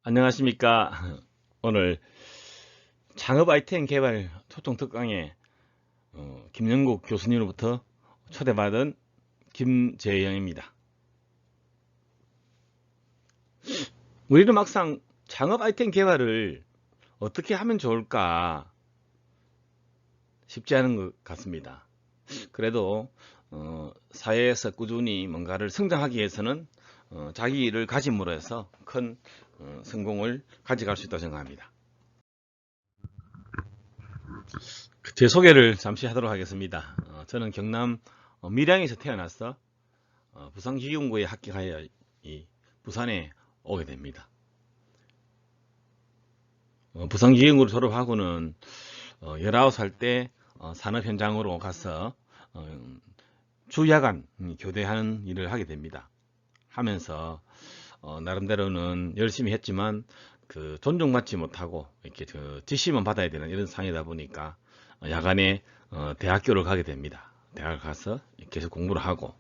안녕하십니까. 오늘 창업 아이템 개발 초청 특강에 김영국 교수님으로부터 초대받은 김재영입니다. 우리는 막상 창업 아이템 개발을 어떻게 하면 좋을까 쉽지 않은 것 같습니다. 그래도 사회에서 꾸준히 뭔가를 성장하기 위해서는 자기 일을 가짐으로 해서 큰 성공을 가져갈 수 있다고 생각합니다. 제 소개를 잠시 하도록 하겠습니다. 저는 경남 밀양에서 태어나서 부산기계공고에 합격하여 부산에 오게 됩니다. 부산기계공고를 졸업하고는 19살 때 산업 현장으로 가서 주야간 교대하는 일을 하게 됩니다. 하면서 나름대로는 열심히 했지만 존중받지 못하고 이렇게 지시만 받아야 되는 이런 상황이다 보니까 야간에 대학교를 가게 됩니다. 대학을 가서 계속 공부를 하고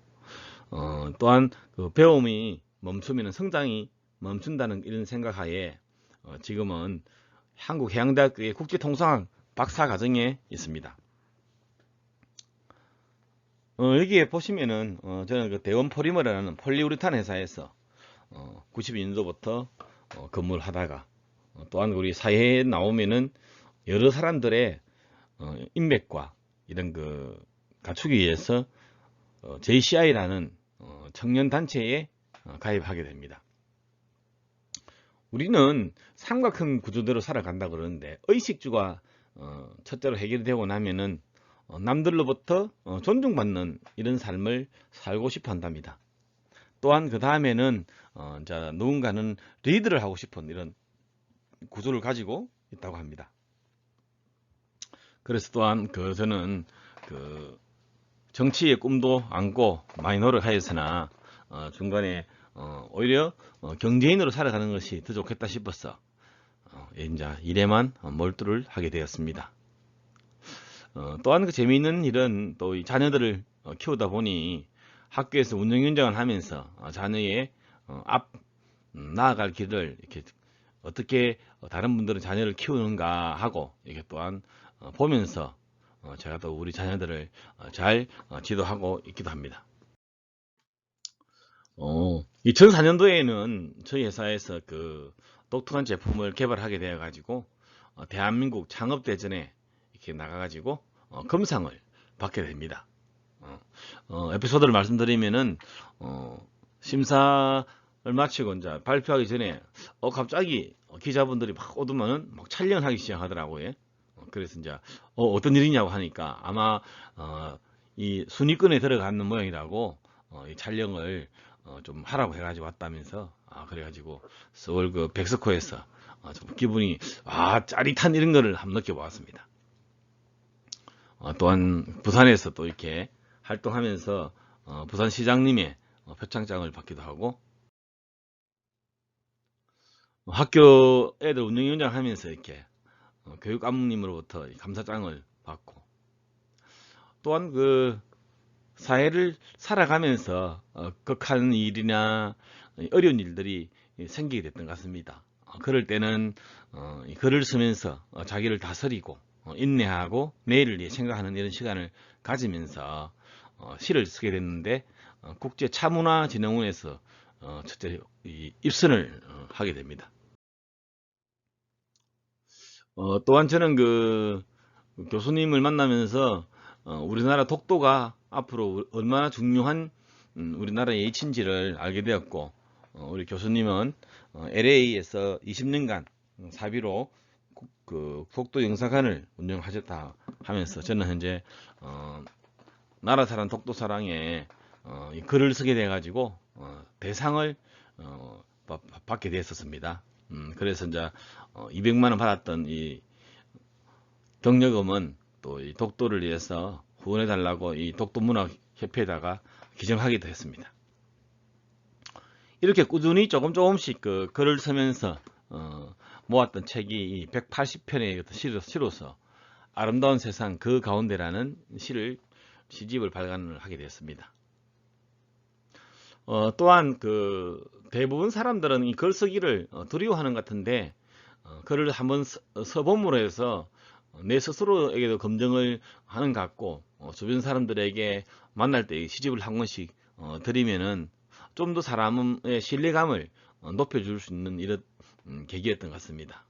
또한 배움이 멈추면 성장이 멈춘다는 이런 생각하에 지금은 한국해양대학교의 국제통상학 박사과정에 있습니다. 여기에 보시면은 저는 대원 포리머라는 폴리우레탄 회사에서 92년도부터 근무를 하다가 또한 우리 사회에 나오면은 여러 사람들의 인맥과 이런 갖추기 위해서 JCI라는 청년 단체에 가입하게 됩니다. 우리는 삼각형 구조대로 살아간다 그러는데 의식주가 첫째로 해결이 되고 나면은 남들로부터 존중받는 이런 삶을 살고 싶어 한답니다. 또한 그 다음에는 누군가는 리드를 하고 싶은 이런 구조를 가지고 있다고 합니다. 그래서 또한 저는 정치의 꿈도 안고 많이 노력하였으나 중간에 오히려 경제인으로 살아가는 것이 더 좋겠다 싶어서 이제 일에만 몰두를 하게 되었습니다. 또한 재미있는 일은 또 이 자녀들을 키우다 보니 학교에서 운영위원장을 하면서 자녀의 앞 나아갈 길을 이렇게 어떻게 다른 분들은 자녀를 키우는가 하고 이게 또한 보면서 제가 또 우리 자녀들을 잘 지도하고 있기도 합니다. 2004년도에는 저희 회사에서 독특한 제품을 개발하게 되어 가지고 대한민국 창업대전에 이렇게 나가 가지고 금상을 받게 됩니다. 에피소드를 말씀드리면은 심사를 마치고 이제 발표하기 전에 갑자기 기자분들이 막 오더만은 막 촬영을 하기 시작하더라고요. 그래서 이제 어떤 일이냐고 하니까 아마 이 순위권에 들어가는 모양이라고 이 촬영을 좀 하라고 해가지고 왔다면서 그래가지고 서울 백스코에서 좀 기분이 짜릿한 이런 거를 한번 느껴보았습니다. 또한 부산에서 또 이렇게 활동하면서 부산시장님의 표창장을 받기도 하고 학교 애들 운영위원장 하면서 이렇게 교육감님으로부터 감사장을 받고 또한 사회를 살아가면서 극한 일이나 어려운 일들이 생기게 됐던 것 같습니다. 그럴 때는 글을 쓰면서 자기를 다스리고 인내하고 내일을 위해 생각하는 이런 시간을 가지면서 시를 쓰게 됐는데 국제 차문화진흥원에서 첫째 입선을 하게 됩니다. 또한 저는 교수님을 만나면서 우리나라 독도가 앞으로 얼마나 중요한 우리나라의 이치인지를 알게 되었고 우리 교수님은 LA에서 20년간 사비로 독도 영사관을 운영하셨다 하면서 저는 현재 나라 사랑 독도 사랑에 글을 쓰게 돼 가지고 대상을 받게 됐었습니다. 그래서 이제 200만 원 받았던 이 경력금은 또 이 독도를 위해서 후원해 달라고 이 독도문학협회에다가 기증하기도 했습니다. 이렇게 꾸준히 조금씩 글을 쓰면서 모았던 책이 180편의 시로서 아름다운 세상 그 가운데라는 시집을 발간을 하게 됐습니다. 또한 대부분 사람들은 이 글쓰기를 두려워하는 것 같은데, 글을 한번 써봄으로 해서 내 스스로에게도 검증을 하는 것 같고, 주변 사람들에게 만날 때 시집을 한 권씩 드리면은 좀 더 사람의 신뢰감을 높여줄 수 있는 이런 계기였던 것 같습니다.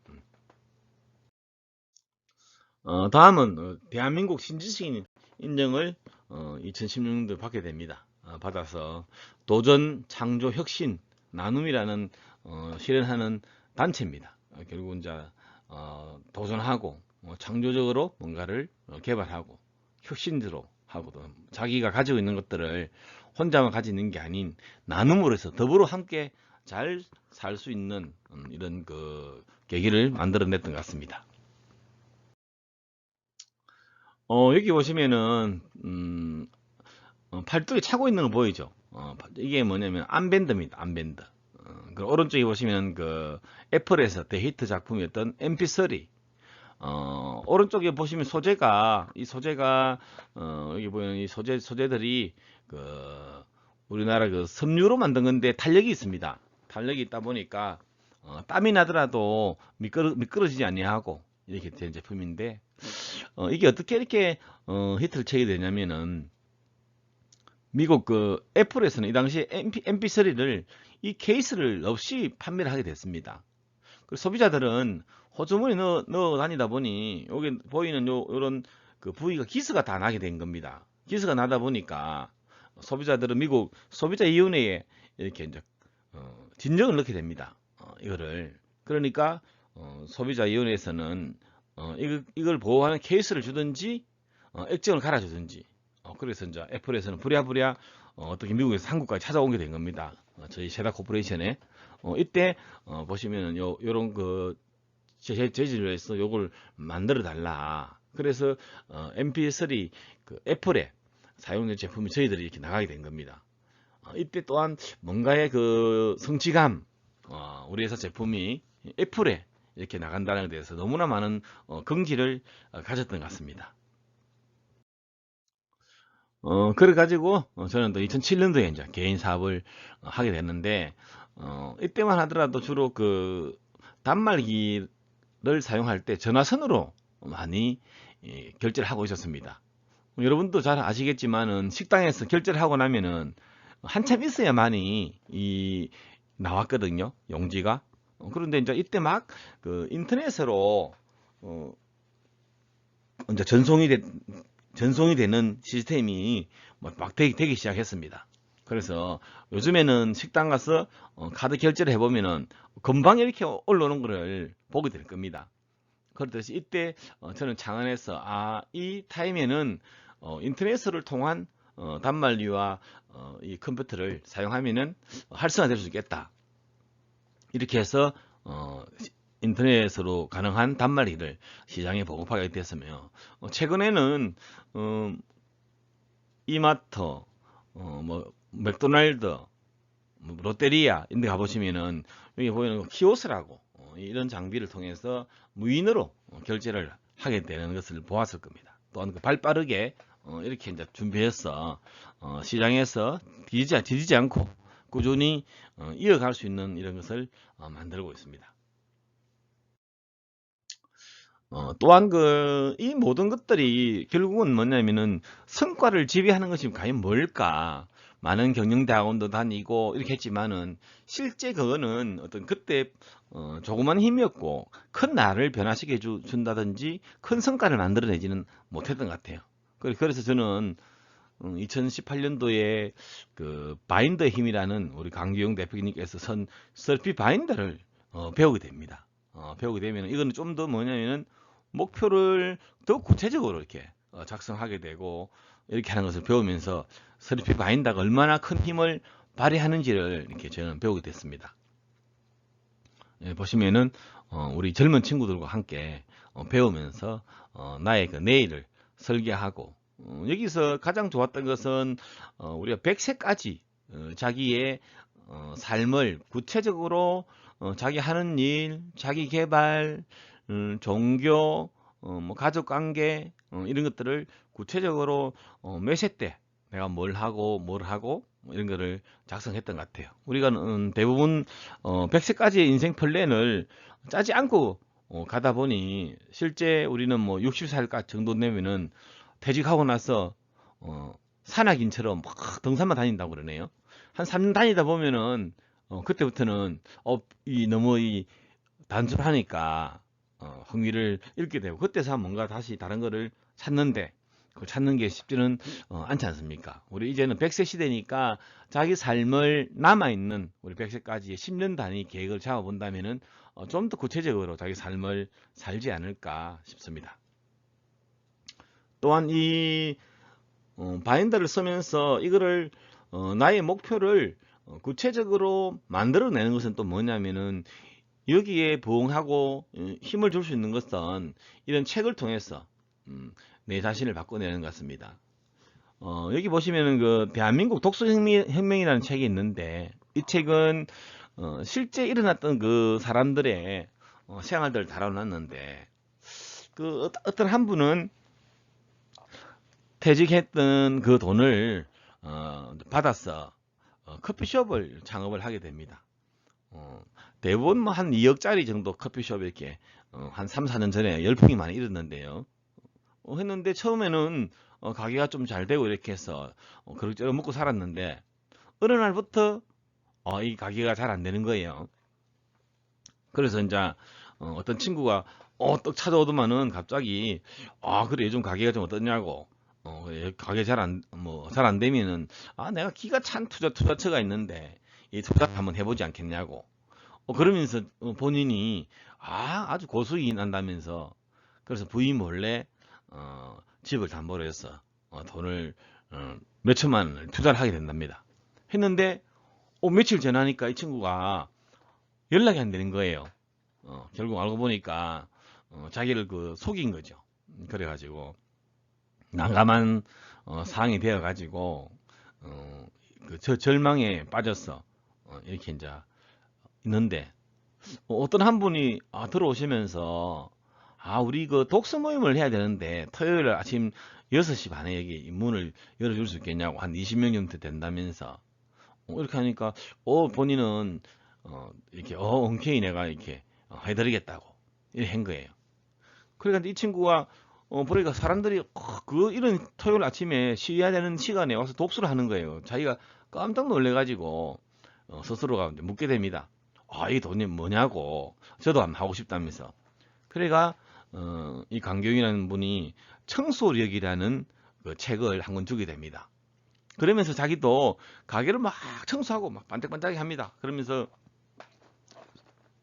다음은 대한민국 신지식인 인정을 2016년도에 받게 됩니다. 받아서 도전, 창조, 혁신, 나눔이라는 실현하는 단체입니다. 결국 이제 도전하고 창조적으로 뭔가를 개발하고 혁신으로 하고, 또 자기가 가지고 있는 것들을 혼자만 가지고 있는 게 아닌 나눔으로 해서 더불어 함께 잘 살 수 있는 이런 계기를 만들어냈던 것 같습니다. 여기 보시면은 팔뚝에 차고 있는 거 보이죠? 이게 뭐냐면 암밴드입니다. 암밴드. 그 오른쪽에 보시면 애플에서 대히트 작품이었던 MP3. 오른쪽에 보시면 이 소재가 여기 보이는 이 소재들이 우리나라 섬유로 만든 건데 탄력이 있습니다. 탄력이 있다 보니까 땀이 나더라도 미끄러지지 아니하고 이렇게 된 제품인데, 이게 어떻게 이렇게 히트를 치게 되냐면은, 미국 애플에서는 이 당시에 MP3를 이 케이스를 없이 판매를 하게 됐습니다. 그래서 소비자들은 호주머니 넣어 다니다 보니 여기 보이는 요런 부위가 기스가 다 나게 된 겁니다. 기스가 나다 보니까 소비자들은 미국 소비자위원회에 이렇게 이제 진정을 넣게 됩니다. 이거를. 그러니까 소비자위원회에서는 이걸 보호하는 케이스를 주든지 액정을 갈아주든지, 그래서 이제 애플에서는 부랴부랴 어떻게 미국에서 한국까지 찾아오게 된 겁니다. 저희 셰다 코퍼레이션에. 이때 보시면은 요런 재질로 해서 요걸 만들어 달라. 그래서 MP3 애플에 사용된 제품이 저희들이 이렇게 나가게 된 겁니다. 이때 또한 뭔가의 성취감, 우리 회사 제품이 애플에 이렇게 나간다는 데 대해서 너무나 많은 긍지를 가졌던 것 같습니다. 그래가지고 저는 또 2007년도에 이제 개인 사업을 하게 됐는데, 이때만 하더라도 주로 단말기를 사용할 때 전화선으로 많이 결제를 하고 있었습니다. 여러분도 잘 아시겠지만은 식당에서 결제를 하고 나면은 한참 있어야만이 나왔거든요, 용지가. 그런데 이제 이때 막 인터넷으로 이제 전송이 되는 시스템이 막 되기 시작했습니다. 그래서 요즘에는 식당 가서 카드 결제를 해보면은 금방 이렇게 올라오는 것을 보게 될 겁니다. 그렇듯이 이때 저는 창안에서 이 타임에는 인터넷을 통한 단말기와 이 컴퓨터를 사용하면은 활성화될 수 있겠다. 이렇게 해서 인터넷으로 가능한 단말기를 시장에 보급하게 됐으며, 최근에는 이마트, 맥도날드, 롯데리아 이런 데 가보시면은 여기 보이는 키오스라고 이런 장비를 통해서 무인으로 결제를 하게 되는 것을 보았을 겁니다. 또한 발빠르게 이렇게 이제 준비해서 시장에서 뒤지지 않고 꾸준히 이어갈 수 있는 이런 것을 만들고 있습니다. 또한 이 모든 것들이 결국은 뭐냐면은 성과를 지배하는 것이 과연 뭘까? 많은 경영대학원도 다니고 이렇게 했지만은 실제 그거는 어떤 그때 조그만 힘이었고 큰 나를 변화시켜 준다든지 큰 성과를 만들어내지는 못했던 것 같아요. 그래서 저는 2018년도에 바인더의 힘이라는 우리 강규영 대표님께서 선 셀피 바인더를 배우게 됩니다. 배우게 되면 이거는 좀 더 뭐냐면은 목표를 더 구체적으로 이렇게 작성하게 되고 이렇게 하는 것을 배우면서 셀피 바인더가 얼마나 큰 힘을 발휘하는지를 이렇게 저는 배우게 됐습니다. 보시면은 우리 젊은 친구들과 함께 배우면서 나의 내일을 설계하고, 여기서 가장 좋았던 것은 우리가 100세까지 자기의 삶을 구체적으로 자기 하는 일, 자기 개발, 종교, 가족관계 이런 것들을 구체적으로 몇 세 때 내가 뭘 하고 뭐 이런 거를 작성했던 것 같아요. 우리가 대부분 100세까지의 인생 플랜을 짜지 않고 가다 보니 실제 우리는 뭐 60살 정도 되면은 퇴직하고 나서 산악인처럼 막 등산만 다닌다고 그러네요. 한 3년 다니다 보면은 그때부터는 너무 단순하니까 흥미를 잃게 되고, 그때서 뭔가 다시 다른 거를 찾는데 그걸 찾는 게 쉽지는 않지 않습니까? 우리 이제는 100세 시대니까 자기 삶을 남아있는 우리 100세까지의 10년 단위 계획을 잡아본다면은 좀 더 구체적으로 자기 삶을 살지 않을까 싶습니다. 또한 이 바인더를 쓰면서 이거를 나의 목표를 구체적으로 만들어내는 것은 또 뭐냐면은, 여기에 부응하고 힘을 줄 수 있는 것은 이런 책을 통해서 내 자신을 바꿔내는 것 같습니다. 여기 보시면은 그 대한민국 독서혁명이라는 책이 있는데, 이 책은 실제 일어났던 그 사람들의 생활들을 다뤄놨는데, 그 어떤 한 분은 퇴직했던 그 돈을 받아서 커피숍을 창업을 하게 됩니다. 대부분 뭐 한 2억짜리 정도 커피숍 이렇게 한 3, 4년 전에 열풍이 많이 일었는데요. 했는데 처음에는 가게가 좀 잘 되고 이렇게 해서 그럭저럭 먹고 살았는데, 어느 날부터 이 가게가 잘 안 되는 거예요. 그래서 이제 어떤 친구가 떡 찾아오더만은 갑자기 그래 요즘 가게가 좀 어떠냐고, 가게 잘 안 되면은 내가 기가 찬 투자처가 있는데 이 투자 한번 해보지 않겠냐고. 그러면서 본인이 아주 고수익이 난다면서, 그래서 부인 몰래 집을 담보로 해서 돈을 몇 천만 원을 투자를 하게 된답니다. 했는데 며칠 지나니까 이 친구가 연락이 안 되는 거예요. 결국 알고 보니까 자기를 속인 거죠. 그래가지고 난감한 상황이 되어가지고 절망에 빠져서 이렇게 이제 있는데, 어떤 한 분이 들어오시면서 우리 그 독서 모임을 해야 되는데 토요일 아침 6시 반에 여기 문을 열어줄 수 있겠냐고, 한 20명 정도 된다면서 이렇게 하니까 본인은 이렇게 흔쾌히 내가 이렇게 해드리겠다고 이렇게 한 거예요. 그러니까 이 친구가 보니까 사람들이 이런 토요일 아침에 쉬어야 되는 시간에 와서 독서를 하는 거예요. 자기가 깜짝 놀래가지고 스스로가 이제 묻게 됩니다. 이 돈이 뭐냐고, 저도 한번 하고 싶다면서. 그래가 이 강경이라는 분이 청소력이라는 그 책을 한 권 주게 됩니다. 그러면서 자기도 가게를 막 청소하고 막 반짝반짝하게 합니다. 그러면서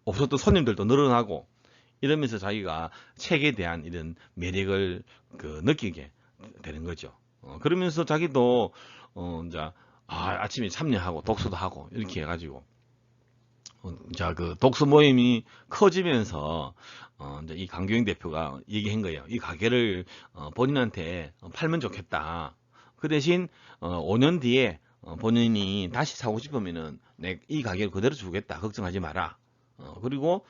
없었던 손님들도 늘어나고 이러면서 자기가 책에 대한 이런 매력을 느끼게 되는 거죠. 그러면서 자기도 이제 아침에 참여하고 독서도 하고 이렇게 해가지고 그 독서 모임이 커지면서 이제 이 강경영 대표가 얘기한 거예요. 이 가게를 본인한테 팔면 좋겠다. 그 대신 5년 뒤에 본인이 다시 사고 싶으면은 이 가게를 그대로 주겠다. 걱정하지 마라. 그리고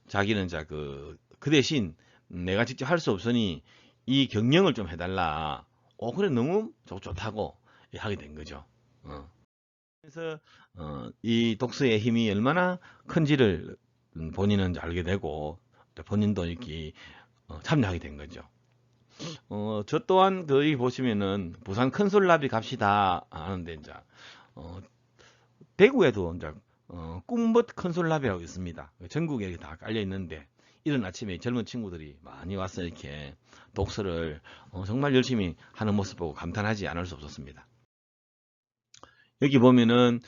자기는 그 대신 내가 직접 할 수 없으니 이 경영을 좀 해달라. 그래 너무 좋다고 하게 된 거죠. 그래서 이 독서의 힘이 얼마나 큰지를 본인은 알게 되고 본인도 이렇게 참여하게 된 거죠. 저 또한 여기 보시면은 부산 큰솔나비 갑시다 하는데 이제 대구에도 이제 꿈벗 큰솔나비라고 있습니다. 전국에 다 깔려 있는데 이른 아침에 젊은 친구들이 많이 와서 이렇게 독서를 정말 열심히 하는 모습 보고 감탄하지 않을 수 없었습니다. 여기 보면은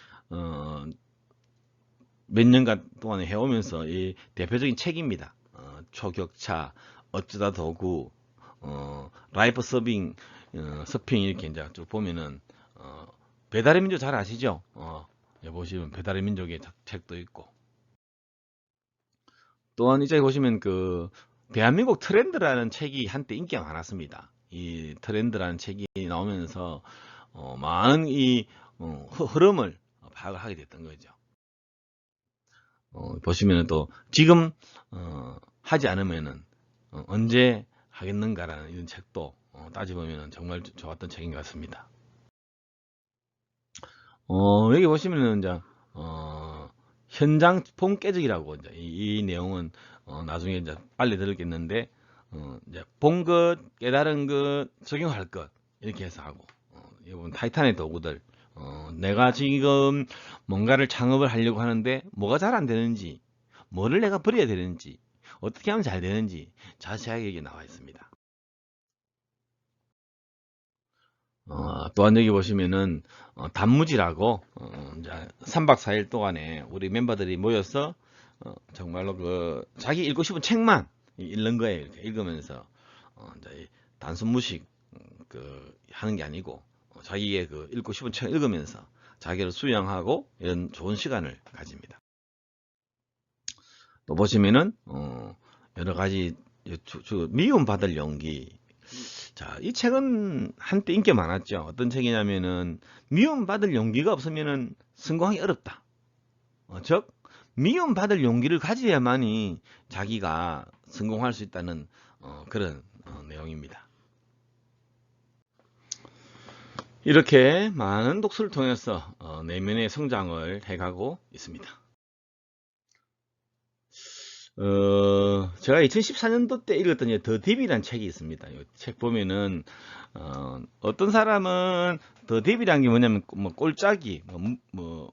몇 년간 동안 해오면서 이 대표적인 책입니다. 초격차, 어쩌다 도구, 라이프 서핑 이렇게 이제 쭉 보면은 배달의 민족 잘 아시죠? 여기 보시면 배달의 민족의 책도 있고, 또한 이제 보시면 그 대한민국 트렌드라는 책이 한때 인기가 많았습니다. 이 트렌드라는 책이 나오면서 많은 이 흐름을 파악을 하게 됐던 거죠. 보시면 또 지금 하지 않으면은 언제 하겠는가라는 이런 책도 따져보면 정말 좋았던 책인 것 같습니다. 여기 보시면은 이제 현장 폼 깨지기라고 이제 이 내용은 나중에 이제 알려드리겠는데 이제 본 것, 깨달은 것, 적용할 것 이렇게 해서 하고 이번 타이탄의 도구들 내가 지금 뭔가를 창업을 하려고 하는데 뭐가 잘 안 되는지, 뭐를 내가 버려야 되는지, 어떻게 하면 잘 되는지 자세하게 여기 나와 있습니다. 또한 여기 보시면은 단무지라고 이제 3박 4일 동안에 우리 멤버들이 모여서 정말로 그 자기 읽고 싶은 책만 읽는 거예요. 이렇게 읽으면서 이제 단순 무식 그 하는 게 아니고 자기의 그 읽고 싶은 책 읽으면서 자기를 수양하고 이런 좋은 시간을 가집니다. 또 보시면은 여러 가지 미움받을 용기. 자, 이 책은 한때 인기 많았죠. 어떤 책이냐면은 미움받을 용기가 없으면은 성공하기 어렵다. 즉 미움받을 용기를 가져야만이 자기가 성공할 수 있다는 그런 내용입니다. 이렇게 많은 독서를 통해서 내면의 성장을 해가고 있습니다. 제가 2014년도 때 읽었던 더 딥이라는 책이 있습니다. 이 책 보면은 어떤 사람은 더 딥이라는 게 뭐냐면 뭐 꼴짜기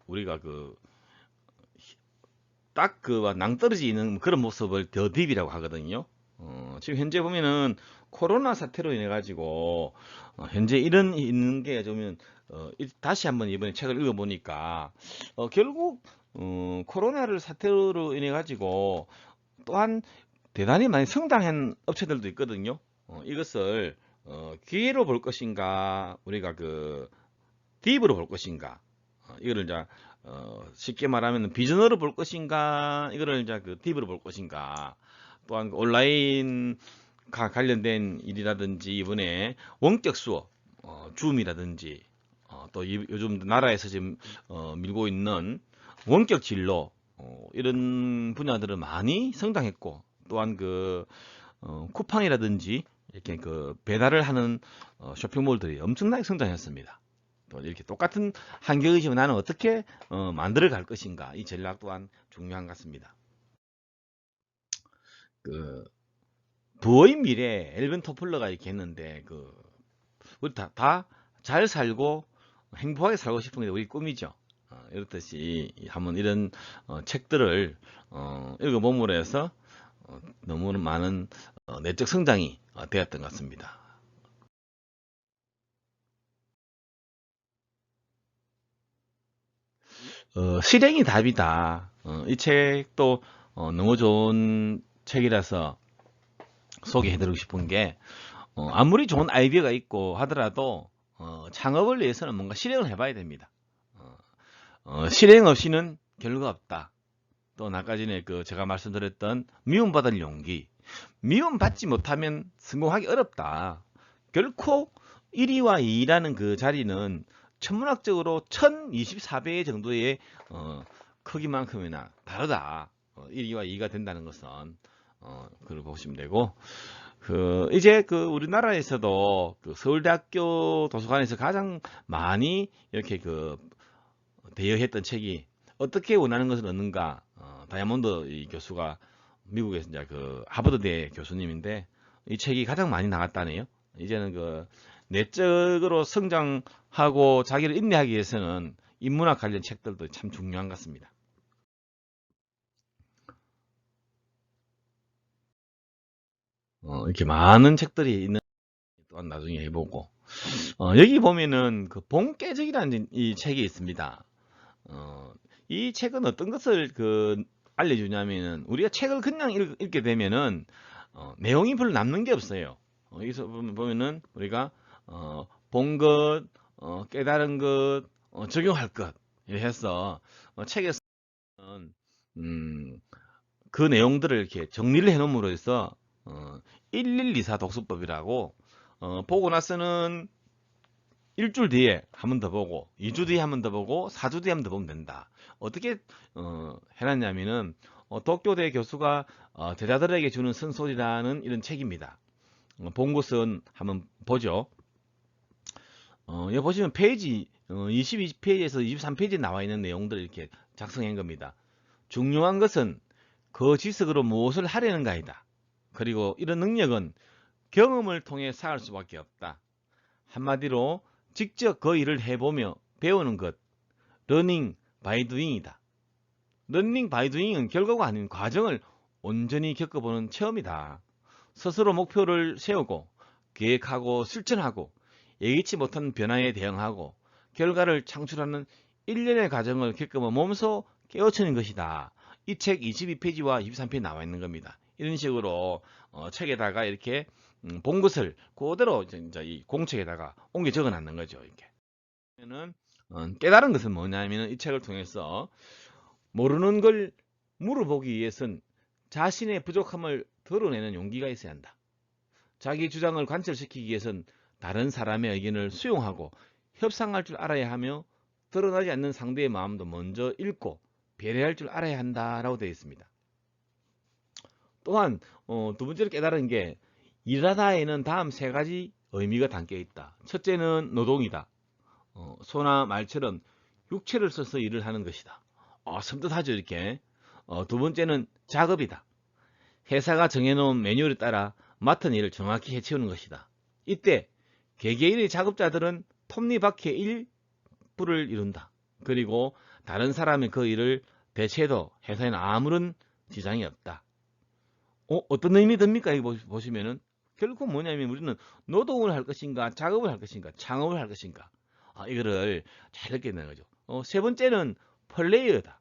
우리가 그 딱 그 낭떠러지는 그런 모습을 더 딥이라고 하거든요. 지금 현재 보면은 코로나 사태로 인해 가지고 현재 이런 있는 게 좀 다시 한번 이번에 책을 읽어보니까 결국 코로나를 사태로 인해 가지고 또한 대단히 많이 성장한 업체들도 있거든요. 이것을 기회로 볼 것인가 우리가 그 딥으로 볼 것인가 이거를 이제 쉽게 말하면 비전으로 볼 것인가 이거를 이제 그 딥으로 볼 것인가 또한 온라인 관련된 일이라든지 이번에 원격 수업 줌이라든지 또 요즘 나라에서 지금 밀고 있는 원격 진로 이런 분야들은 많이 성장했고 또한 그 쿠팡이라든지 이렇게 그 배달을 하는 쇼핑몰들이 엄청나게 성장했습니다. 또 이렇게 똑같은 환경이지만 나는 어떻게 만들어 갈 것인가 이 전략 또한 중요한 것 같습니다. 그 부어인 미래 엘빈 토플러가 이렇게 했는데 그 우리 다 잘 살고 행복하게 살고 싶은 게 우리 꿈이죠. 이렇듯이 한번 이런 책들을 읽어봄으로 해서 너무 많은 내적 성장이 되었던 것 같습니다. 실행이 답이다. 이 책도 너무 좋은 책이라서 소개해드리고 싶은 게 아무리 좋은 아이디어가 있고 하더라도 창업을 위해서는 뭔가 실행을 해봐야 됩니다. 실행 없이는 결과 없다. 또 아까 전에 그 제가 말씀드렸던 미움받을 용기. 미움받지 못하면 성공하기 어렵다. 결코 1위와 2위라는 그 자리는 천문학적으로 1024배 정도의 크기만큼이나 다르다. 1위와 2위가 된다는 것은 그걸 보시면 되고 이제 그 우리나라에서도 그 서울대학교 도서관에서 가장 많이 이렇게 그 대여했던 책이 어떻게 원하는 것을 얻는가 다이아몬드 이 교수가 미국에서 이제 그 하버드대 교수님인데 이 책이 가장 많이 나갔다네요. 이제는 그 내적으로 성장하고 자기를 인내하기 위해서는 인문학 관련 책들도 참 중요한 것 같습니다. 이렇게 많은 책들이 있는 또한 나중에 해보고 여기 보면은 그 본깨적이라는 이 책이 있습니다. 이 책은 어떤 것을 그 알려주냐면은 우리가 책을 그냥 읽게 되면은 내용이 별로 남는 게 없어요. 여기서 보면은 우리가 본 것, 깨달은 것, 적용할 것 이렇게 해서 책에서는 음, 그 내용들을 이렇게 정리를 해놓음으로 해서 1124 독서법이라고 보고 나서는 일주일 뒤에 한 번 더 보고 2주 뒤에 한 번 더 보고 4주 뒤에 한 번 더 보면 된다. 어떻게 해놨냐면은 도쿄대 교수가 제자들에게 주는 쓴소리라는 이런 책입니다. 본 것은 한번 보죠. 여기 보시면 페이지 22페이지에서 23페이지에 나와 있는 내용들을 이렇게 작성한 겁니다. 중요한 것은 그 지식으로 무엇을 하려는가이다. 그리고 이런 능력은 경험을 통해 쌓을 수밖에 없다. 한마디로 직접 그 일을 해보며 배우는 것, 러닝 바이 두잉이다. 러닝 바이 두잉은 결과가 아닌 과정을 온전히 겪어보는 체험이다. 스스로 목표를 세우고 계획하고 실천하고 예기치 못한 변화에 대응하고 결과를 창출하는 일련의 과정을 겪으며 몸소 깨우치는 것이다. 이 책 22페이지와 23페이지에 나와 있는 겁니다. 이런 식으로 책에다가 이렇게 본 것을 그대로 이제 이 공책에다가 옮겨 적어 놨는 거죠. 이렇게. 깨달은 것은 뭐냐면 이 책을 통해서 모르는 걸 물어보기 위해선 자신의 부족함을 드러내는 용기가 있어야 한다. 자기 주장을 관철시키기 위해선 다른 사람의 의견을 수용하고 협상할 줄 알아야 하며 드러나지 않는 상대의 마음도 먼저 읽고 배려할 줄 알아야 한다라고 되어 있습니다. 또한 두 번째로 깨달은 게 일하다에는 다음 세 가지 의미가 담겨 있다. 첫째는 노동이다. 소나 말처럼 육체를 써서 일을 하는 것이다. 섬뜩하죠 이렇게. 두 번째는 작업이다. 회사가 정해놓은 매뉴얼에 따라 맡은 일을 정확히 해치우는 것이다. 이때 개개인의 작업자들은 톱니바퀴의 일부를 이룬다. 그리고 다른 사람이 그 일을 대체해도 회사에는 아무런 지장이 없다. 어떤 의미 듭니까? 이거 보시면은 결국 뭐냐면 우리는 노동을 할 것인가, 작업을 할 것인가, 창업을 할 것인가. 이거를 잘 느끼게 되는 거죠. 세 번째는 플레이어다.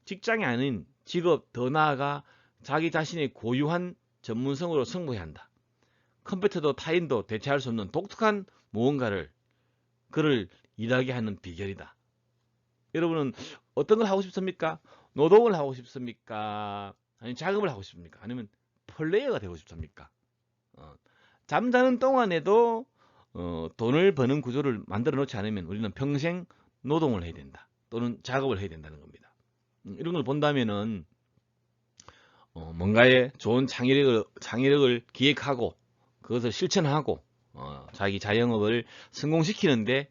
직장이 아닌 직업, 더 나아가 자기 자신의 고유한 전문성으로 승부해야 한다. 컴퓨터도 타인도 대체할 수 없는 독특한 무언가를 그를 일하게 하는 비결이다. 여러분은 어떤 걸 하고 싶습니까? 노동을 하고 싶습니까? 아니면 작업을 하고 싶습니까? 아니면 플레이어가 되고 싶습니까? 잠자는 동안에도 돈을 버는 구조를 만들어 놓지 않으면 우리는 평생 노동을 해야 된다. 또는 작업을 해야 된다는 겁니다. 이런 걸 본다면은 뭔가의 좋은 창의력을 기획하고 그것을 실천하고 자기 자영업을 성공시키는데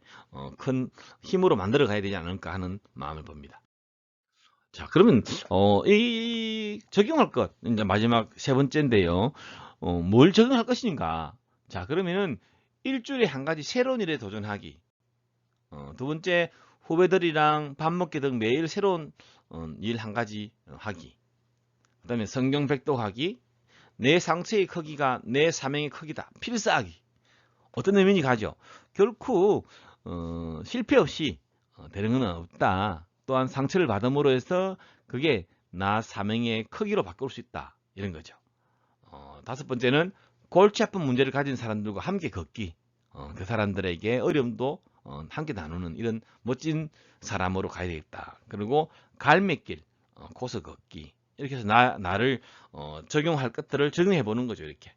큰 힘으로 만들어 가야 되지 않을까 하는 마음을 봅니다. 자, 그러면 이 적용할 것 이제 마지막 세 번째인데요. 뭘 적용할 것인가? 자, 그러면은 일주일에 한 가지 새로운 일에 도전하기. 두 번째, 후배들이랑 밥 먹기 등 매일 새로운 일 한 가지 하기. 그 다음에 성경 백독하기. 내 상처의 크기가 내 사명의 크기다. 필사하기. 어떤 의미인지 가죠. 결코 실패 없이 되는 건 없다. 또한 상처를 받음으로 해서 그게 나 사명의 크기로 바꿀 수 있다. 이런 거죠. 다섯 번째는 골치 아픈 문제를 가진 사람들과 함께 걷기. 그 사람들에게 어려움도 함께 나누는 이런 멋진 사람으로 가야 되겠다. 그리고 갈매길, 고서 걷기. 이렇게 해서 나를 적용할 것들을 적용해 보는 거죠. 이렇게.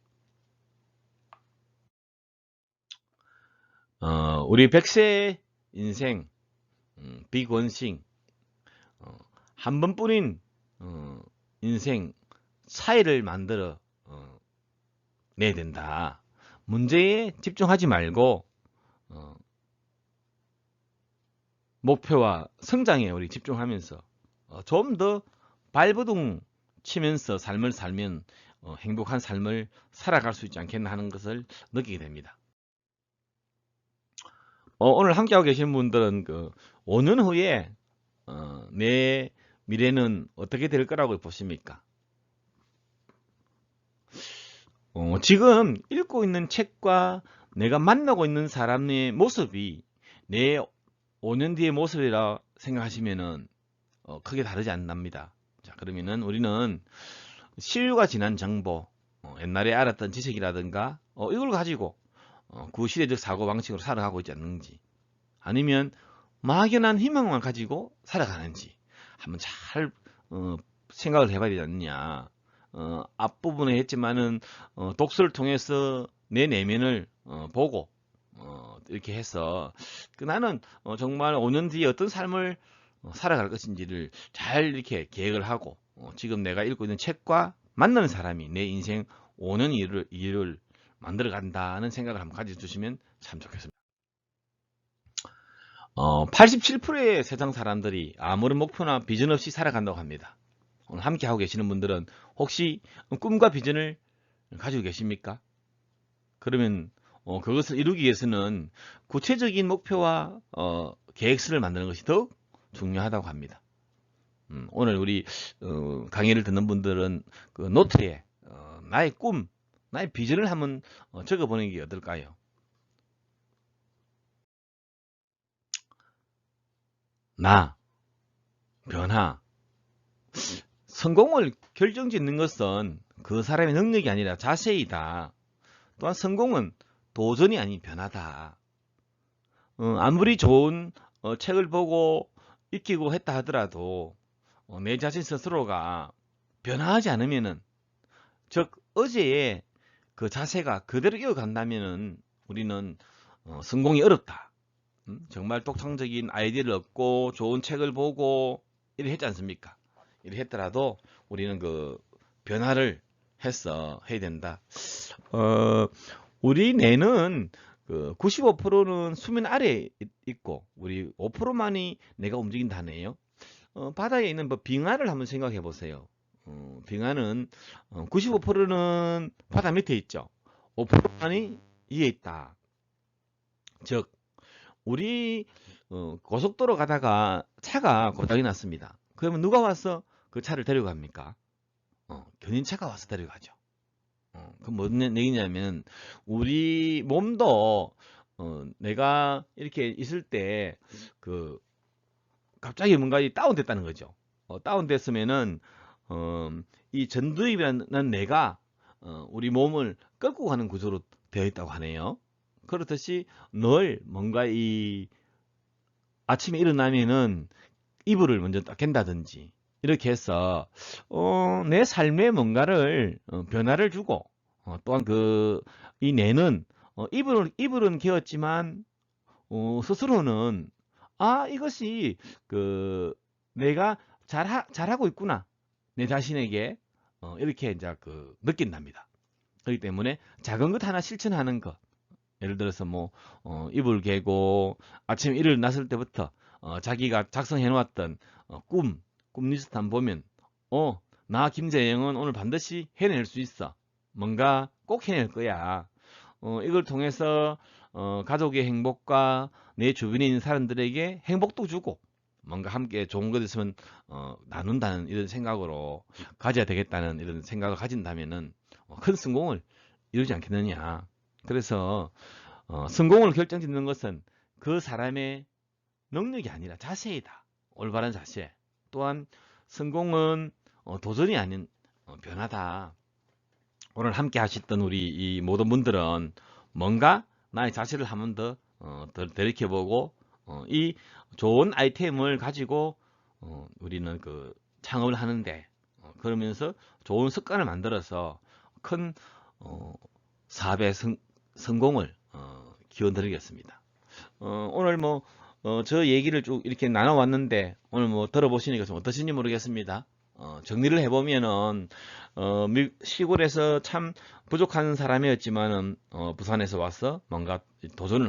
우리 100세 인생, 빅원싱, 한 번뿐인 인생 차이를 만들어 내야 된다. 문제에 집중하지 말고 목표와 성장에 우리 집중하면서 좀 더 발버둥 치면서 삶을 살면 행복한 삶을 살아갈 수 있지 않겠나 하는 것을 느끼게 됩니다. 오늘 함께하고 계신 분들은 5년 후에 내 미래는 어떻게 될 거라고 보십니까? 지금 읽고 있는 책과 내가 만나고 있는 사람의 모습이 내 5년 뒤의 모습이라 생각하시면은 크게 다르지 않답니다. 자, 그러면은 우리는 시류가 지난 정보, 옛날에 알았던 지식이라든가 이걸 가지고 구시대적 사고방식으로 살아가고 있지 않는지, 아니면 막연한 희망만 가지고 살아가는지 한번 잘 생각을 해봐야 되지 않느냐. 앞부분에 했지만은 독서를 통해서 내 내면을 보고 이렇게 해서 나는 정말 5년 뒤에 어떤 삶을 살아갈 것인지를 잘 이렇게 계획을 하고 지금 내가 읽고 있는 책과 만나는 사람이 내 인생 5년 일을 만들어 간다는 생각을 한번 가져주시면 참 좋겠습니다. 87%의 세상 사람들이 아무런 목표나 비전 없이 살아간다고 합니다. 오늘 함께 하고 계시는 분들은 혹시 꿈과 비전을 가지고 계십니까? 그러면 그것을 이루기 위해서는 구체적인 목표와 계획서를 만드는 것이 더욱 중요하다고 합니다. 오늘 우리 강의를 듣는 분들은 그 노트에 나의 꿈, 나의 비전을 한번 적어보는 게 어떨까요? 나, 변화, 성공을 결정짓는 것은 그 사람의 능력이 아니라 자세이다. 또한 성공은 도전이 아닌 변화다. 아무리 좋은 책을 보고 익히고 했다 하더라도 내 자신 스스로가 변화하지 않으면은, 즉 어제의 그 자세가 그대로 이어간다면은 우리는 성공이 어렵다. 정말 독창적인 아이디어를 얻고 좋은 책을 보고 이래 했지 않습니까? 이래 했더라도 우리는 그 변화를 해야 된다. 우리 뇌는 그 95%는 수면 아래에 있고 우리 5%만이 내가 움직인다네요. 바다에 있는 뭐 빙하를 한번 생각해 보세요. 빙하는 95%는 바다 밑에 있죠. 5%만이 위에 있다. 즉 우리 고속도로 가다가 차가 고장이 났습니다. 그러면 누가 와서 그 차를 데려갑니까? 견인차가 와서 데려가죠. 그 무슨 얘기냐면 우리 몸도 내가 이렇게 있을 때 그 갑자기 뭔가 다운됐다는 거죠. 다운됐으면은 이 전두엽이라는 뇌가 우리 몸을 끌고 가는 구조로 되어 있다고 하네요. 그렇듯이 늘 뭔가 이 아침에 일어나면은 이불을 먼저 딱 깬다든지 이렇게 해서 내 삶에 뭔가를 변화를 주고 또한 그 이 뇌는 이불은 개었지만 스스로는 이것이 그 내가 잘하고 있구나 내 자신에게 이렇게 이제 그 느낀답니다. 그렇기 때문에 작은 것 하나 실천하는 것, 예를 들어서 뭐 이불 개고 아침에 일어났을 때부터 자기가 작성해 놓았던 꿈 리스트 한번 보면 나 김재영은 오늘 반드시 해낼 수 있어. 뭔가 꼭 해낼 거야. 이걸 통해서 가족의 행복과 내 주변에 있는 사람들에게 행복도 주고 뭔가 함께 좋은 것 있으면 나눈다는 이런 생각으로 가져야 되겠다는 이런 생각을 가진다면은 큰 성공을 이루지 않겠느냐. 그래서 성공을 결정짓는 것은 그 사람의 능력이 아니라 자세이다. 올바른 자세. 또한 성공은 도전이 아닌 변화다. 오늘 함께 하셨던 우리 이 모든 분들은 뭔가 나의 자세를 한 번 더 되돌이켜보고 이 좋은 아이템을 가지고 우리는 그 창업을 하는데 그러면서 좋은 습관을 만들어서 큰 사업의 성공을 기원드리겠습니다. 오늘 뭐 저 얘기를 쭉 이렇게 나눠왔는데 오늘 뭐 들어보시니까 좀 어떠신지 모르겠습니다. 정리를 해보면은 시골에서 참 부족한 사람이었지만은 부산에서 와서 뭔가 도전을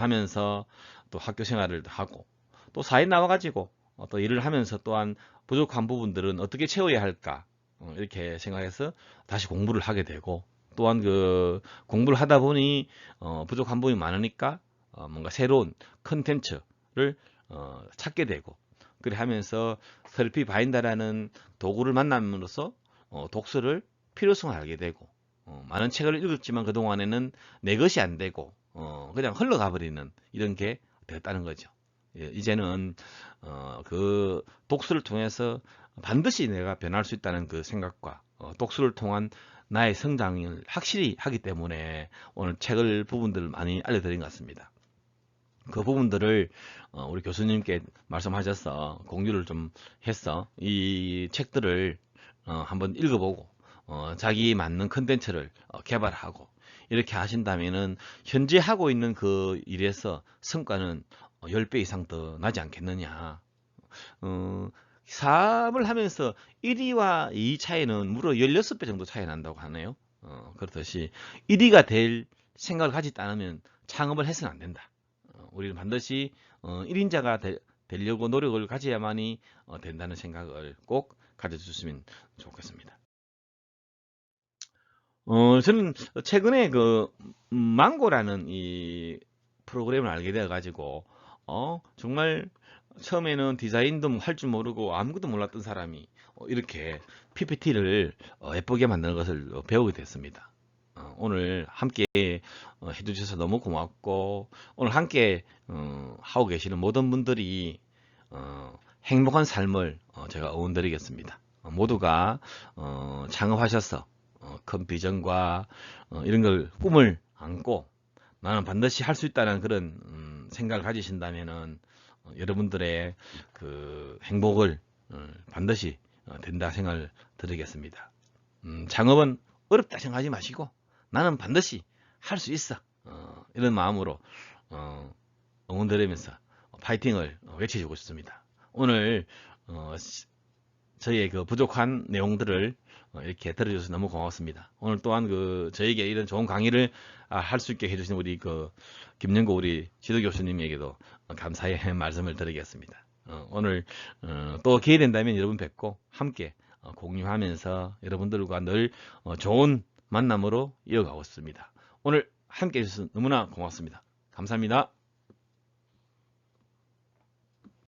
하면서 또 학교 생활을 하고 또 사회 나와가지고 또 일을 하면서 또한 부족한 부분들은 어떻게 채워야 할까 이렇게 생각해서 다시 공부를 하게 되고 또한 그 공부를 하다 보니 부족한 부분이 많으니까 뭔가 새로운 컨텐츠를 찾게 되고 그래 하면서 셀피 바인더라는 도구를 만남으로써 독서를 필요성을 알게 되고 많은 책을 읽었지만 그동안에는 내 것이 안 되고 그냥 흘러가 버리는 이런 게 되었다는 거죠. 예, 이제는 그 독서를 통해서 반드시 내가 변할 수 있다는 그 생각과 독서를 통한 나의 성장을 확실히 하기 때문에 오늘 책을 부분들을 많이 알려드린 것 같습니다. 그 부분들을 우리 교수님께 말씀하셔서 공유를 좀 해서 이 책들을 한번 읽어보고 자기 맞는 컨텐츠를 개발하고 이렇게 하신다면은 현재 하고 있는 그 일에서 성과는 10배 이상 더 나지 않겠느냐. 사업을 하면서 1위와 2위 차이는 무려 16배 정도 차이 난다고 하네요. 그렇듯이 1위가 될 생각을 가지지 않으면 창업을 해서는 안 된다. 우리는 반드시 1인자가 되려고 노력을 가져야만이 된다는 생각을 꼭 가져주시면 좋겠습니다. 저는 최근에 그 망고라는 이 프로그램을 알게 되어 가지고 정말 처음에는 디자인도 할 줄 모르고 아무것도 몰랐던 사람이 이렇게 PPT를 예쁘게 만드는 것을 배우게 됐습니다. 오늘 함께 해주셔서 너무 고맙고, 오늘 함께 하고 계시는 모든 분들이 행복한 삶을 제가 응원드리겠습니다. 모두가 창업하셔서 큰 비전과 이런 걸 꿈을 안고 나는 반드시 할 수 있다는 그런 생각을 가지신다면은 여러분들의 그 행복을 반드시 된다 생각을 드리겠습니다. 창업은 어렵다 생각하지 마시고 나는 반드시 할 수 있어. 이런 마음으로 응원드리면서 파이팅을 외쳐주고 싶습니다. 오늘 저희의 그 부족한 내용들을 이렇게 들어주셔서 너무 고맙습니다. 오늘 또한 그 저에게 이런 좋은 강의를 할 수 있게 해주신 우리 그 김영구 우리 지도 교수님에게도 감사의 말씀을 드리겠습니다. 오늘 또 기회 된다면 여러분 뵙고 함께 공유하면서 여러분들과 늘 좋은 만남으로 이어가고 있습니다. 오늘 함께 해주셔서 너무나 고맙습니다. 감사합니다.